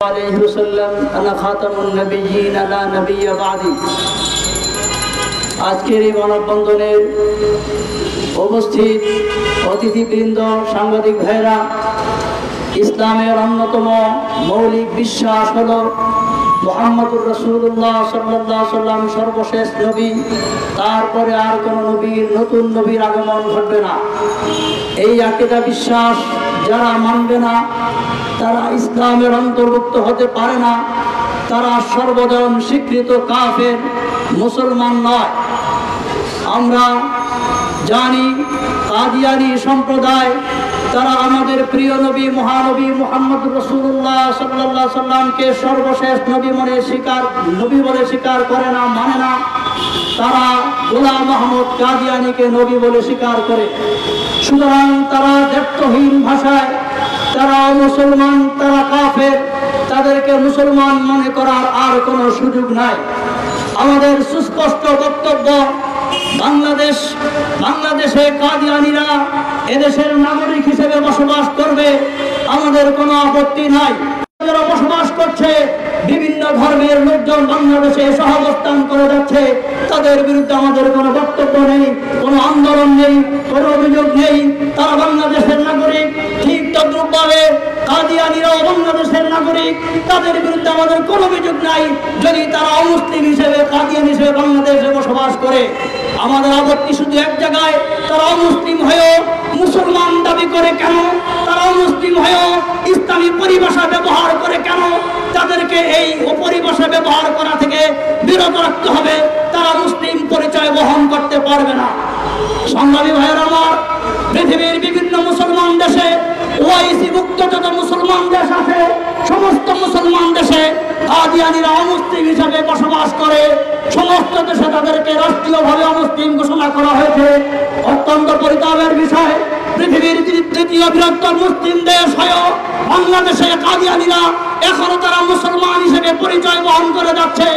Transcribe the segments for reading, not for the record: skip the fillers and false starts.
عليه وسلم أنا خاتم النبيين لا نبي بعدي। আজকের এই মানববন্ধনের উপস্থিত অতিথিবৃন্দ, সাংবাদিক ভাইরা, ইসলামের অন্যতম মৌলিক বিশ্বাস হলো মুহাম্মদুর রাসূলুল্লাহ সাল্লাল্লাহু আলাইহি সাল্লাম সর্বশেষ নবী, তারপরে আর কোনো নতুন নবীর আগমন ঘটবে না। এই আকীদা বিশ্বাস যারা মানবে না তারা ইসলামের অন্তর্ভুক্ত হতে পারে না, তারা সর্বজন স্বীকৃত কাফের, মুসলমান নয়। আমরা জানি কাদিয়ানী সম্প্রদায় তারা আমাদের প্রিয় নবী মহানবী মুহাম্মদ রাসূলুল্লাহ সাল্লাল্লাহু আলাইহি সাল্লামকে সর্বশেষ নবী বলে স্বীকার করে না, মানে না। তারা গোলাম আহমদ কাদিয়ানীকে নবী বলে স্বীকার করে। সুতরাং তারা দ্ব্যর্থহীন ভাষায় তারা মুসলমান, তারা কাফের, তাদেরকে মুসলমান মনে করার আর কোনো সুযোগ নাই। আমাদের সুস্পষ্ট বক্তব্য, বাংলাদেশে কাদিয়ানীরা এদেশের নাগরিক হিসেবে বসবাস করবে, আমাদের কোনো আপত্তি নাই। যারা বসবাস করছে, বিভিন্ন ধর্মের লোকজন বাংলাদেশে সহাবস্থান করে যাচ্ছে, তাদের বিরুদ্ধে আমাদের কোনো বক্তব্য নেই, কোনো আন্দোলন নেই, কোনো অভিযোগ নেই। তারা বাংলাদেশের নাগরিক, ঠিক তদ্রূপভাবে কাদিয়ানীরাও বাংলাদেশের নাগরিক, তাদের বিরুদ্ধে আমাদের কোনো অভিযোগ নাই। যদি তারা অমুসলিম হিসেবে, কাদিয়ানী হিসেবে বাংলাদেশে বসবাস করে, আমাদের আপত্তি শুধু এক জায়গায়, তারা অমুসলিম হয়েও মুসলমান দাবি করে কেন? তারা অমুসলিম হয়েও ইসলামী পরিভাষা ব্যবহার করে কেন? তাদেরকে এই অপরিভাষা ব্যবহার করা থেকে বিরত রাখতে হবে। তারা মুসলিম পরিচয় বহন করতে পারবে না। সংগ্রামী ভাইয়েরা আমার, পৃথিবীর বিভিন্ন মুসলমান দেশে, ওআইসি মুক্ত যত মুসলমান দেশ আছে, সমস্ত মুসলমান দেশে কাদিয়ানীরা অমুসলিম হিসাবে বসবাস করে। সমস্ত দেশে তাদেরকে রাষ্ট্রীয়ভাবে অমুসলিম ঘোষণা করা হয়েছে। অত্যন্ত পরিতাপের বিষয়, পৃথিবীর তৃতীয় বৃহত্তম মুসলিম দেশ হয়েও বাংলাদেশে কাদিয়ানীরা এখনো তারা মুসলমান হিসেবে পরিচয় বহন করে যাচ্ছে।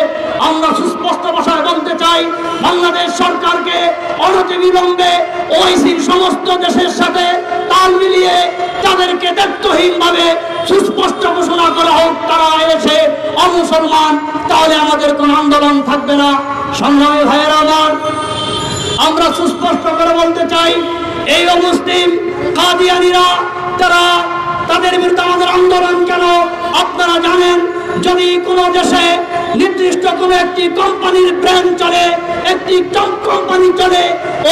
আমরা সুস্পষ্ট ভাষায় বলতে চাই, বাংলাদেশ সরকারকে অনতিবিলম্বে ওআইসির সমস্ত দেশের সাথে তাল মিলিয়ে তাদেরকে দায়িত্বহীনভাবে সুস্পষ্ট ঘোষণা করা হোক তারা এসে অমুসলমান, তাহলে আমাদের কোনো আন্দোলন থাকবে না। সংগ্রামী ভাইয়েরা আমার, আমরা সুস্পষ্ট করে বলতে চাই, এই অমুসলিম কাদিয়ানীরা তারা, তাদের বিরুদ্ধে আমাদের আন্দোলন কেন? আপনারা জানেন, যদি কোনো দেশে নির্দিষ্ট কোনো একটি কোম্পানির ব্র্যান্ড চলে, একটি কোম্পানি চলে,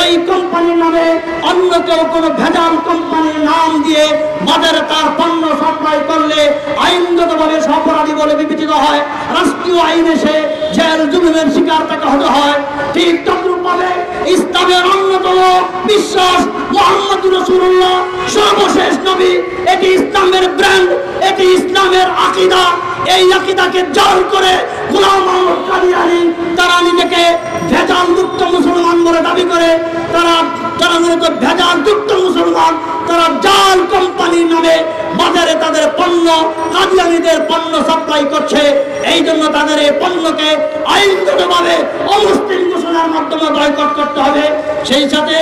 ওই কোম্পানির নামে অন্য কেউ কোনো ভেজাল কোম্পানির নাম দিয়ে বাজারে তার পণ্য সাপ্লাই করলে আইনগতভাবে অপরাধী বলে বিবেচিত হয়। রাষ্ট্রীয় আইনে সে জেল জুলুমের শিকার তাকে হতে হয়। ঠিক তদ্রূপভাবে ইসলামের অন্যতম বিশ্বাস মুহাম্মদুর রাসূলুল্লাহ সর্বশেষ নবী, এটি ইসলামের ব্র্যান্ড, এটি ইসলামের আকীদা। এই আকীদাকে জাল করে গোলাম আহমদ কাদিয়ানী তারা নিজেকে ভেজাল মুক্ত মুসলমান বলে দাবি করে। তারা মূলত ভেজাল মুক্ত মুসলমান, তারা জাল কোম্পানির নামে বাজারে তাদের পণ্য, কাদিয়ানীদের পণ্য সাপ্লাই করছে। এই জন্য তাদের এই পণ্যকে আইনগতভাবে অমুসলিম ঘোষণার মাধ্যমে বয়কট করতে হবে। সেই সাথে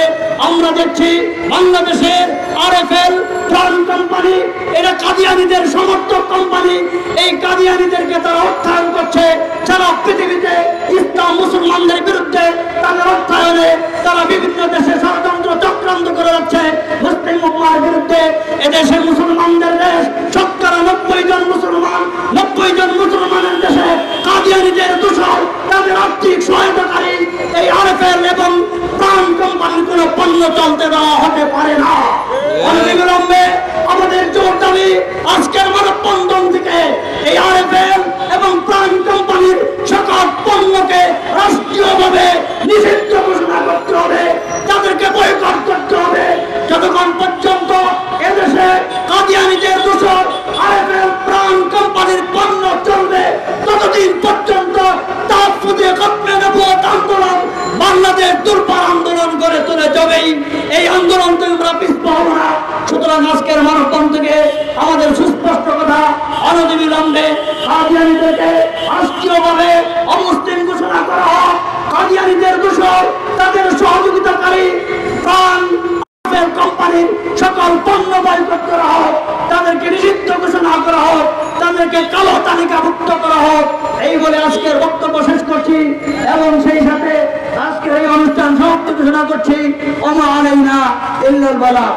আমরা দেখছি বাংলাদেশের আরএফএল প্রাণ কোম্পানি, এটা কাদিয়ানীদের সমর্থক কোম্পানি। এই কাদিয়ানীদেরকে তারা অর্থায়ন করছে। সারা পৃথিবীতে ইসলাম মুসলমানদের বিরুদ্ধে তাদের অর্থায়নে তারা বিভিন্ন দেশে ষড়যন্ত্র চক্রান্ত করে যাচ্ছে মুসলিম উম্মার বিরুদ্ধে। এদেশে মুসলমানদের দেশ, শতকরা 90 জন মুসলমান, 90 জন মুসলমানের দেশে কাদিয়ানীদের দূষণ, তাদের আর্থিক সহায়তাকারী এই আরএফএল এবং প্রাণ কোম্পানির কোনো পণ্য চলতে দেওয়া হতে পারে না। অনতিবিলম্বে আমাদের জোর দাবি, আজকের মানববন্ধন থেকে এই আরএফএল এবং প্রাণ কোম্পানির সকল পণ্যকে রাষ্ট্রীয়ভাবে নিষিদ্ধ ঘোষণা করতে হবে, তাদেরকে বয়কট করতে হবে। যতক্ষণ পর্যন্ত এদেশে কাদিয়ানীদের দূষণ, আরএফএল প্রাণ কোম্পানির পণ্য চলবে, ততদিন পর্যন্ত তাফসীরে খতমে নবুয়ত আন্দোলন বাংলাদেশ দুর্বার আন্দোলন করে তুলে যাবেই। এই আন্দোলন থেকে আমরা পিছপা হব না। সুতরাং আজকের মানববন্ধন থেকে আমাদের সুস্পষ্ট কথা, অনতিবিলম্বে কাদিয়ানীদেরকে রাষ্ট্রীয়ভাবে অমুসলিম ঘোষণা করা হোক। কাদিয়ানীদের দূষণ, তাদের সহযোগিতাকারী প্রাণ রাফেল কোম্পানির সকল পণ্য বয়কট করা হোক, তাদেরকে নিষিদ্ধ ঘোষণা করা হোক, তাদেরকে কালো তালিকাভুক্ত করা হোক। এই বলে আজকের বক্তব্য শেষ করছি এবং সেই সাথে আজকের এই অনুষ্ঠান সমাপ্তি ঘোষণা করছি। ওমা আলাইনা ইল্লাল বালাগ।